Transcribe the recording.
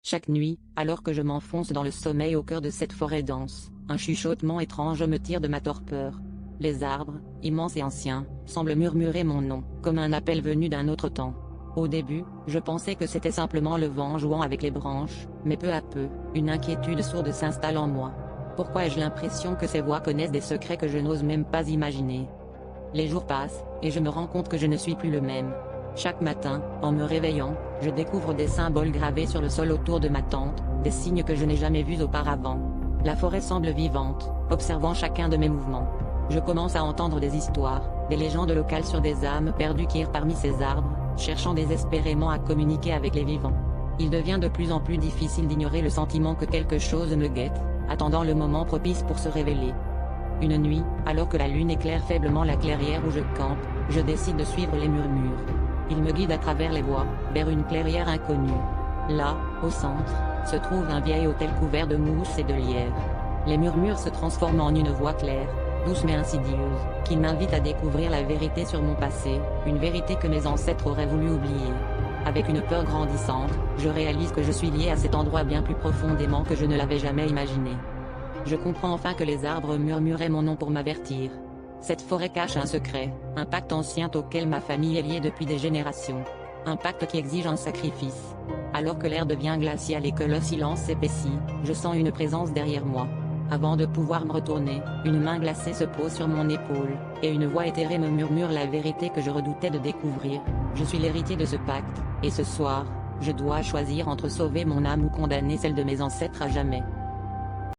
Chaque nuit, alors que je m'enfonce dans le sommeil au cœur de cette forêt dense, un chuchotement étrange me tire de ma torpeur. Les arbres, immenses et anciens, semblent murmurer mon nom, comme un appel venu d'un autre temps. Au début, je pensais que c'était simplement le vent jouant avec les branches, mais peu à peu, une inquiétude sourde s'installe en moi. Pourquoi ai-je l'impression que ces voix connaissent des secrets que je n'ose même pas imaginer? Les jours passent, et je me rends compte que je ne suis plus le même. Chaque matin, en me réveillant, je découvre des symboles gravés sur le sol autour de ma tente, des signes que je n'ai jamais vus auparavant. La forêt semble vivante, observant chacun de mes mouvements. Je commence à entendre des histoires, des légendes locales sur des âmes perdues qui errent parmi ces arbres, cherchant désespérément à communiquer avec les vivants. Il devient de plus en plus difficile d'ignorer le sentiment que quelque chose me guette, attendant le moment propice pour se révéler. Une nuit, alors que la lune éclaire faiblement la clairière où je campe, je décide de suivre les murmures. Ils me guident à travers les bois, vers une clairière inconnue. Là, au centre, se trouve un vieil hôtel couvert de mousse et de lierre. Les murmures se transforment en une voix claire, douce mais insidieuse, qui m'invite à découvrir la vérité sur mon passé, une vérité que mes ancêtres auraient voulu oublier. Avec une peur grandissante, je réalise que je suis lié à cet endroit bien plus profondément que je ne l'avais jamais imaginé. Je comprends enfin que les arbres murmuraient mon nom pour m'avertir. Cette forêt cache un secret, un pacte ancien auquel ma famille est liée depuis des générations. Un pacte qui exige un sacrifice. Alors que l'air devient glacial et que le silence s'épaissit, je sens une présence derrière moi. Avant de pouvoir me retourner, une main glacée se pose sur mon épaule, et une voix éthérée me murmure la vérité que je redoutais de découvrir. Je suis l'héritier de ce pacte, et ce soir, je dois choisir entre sauver mon âme ou condamner celle de mes ancêtres à jamais.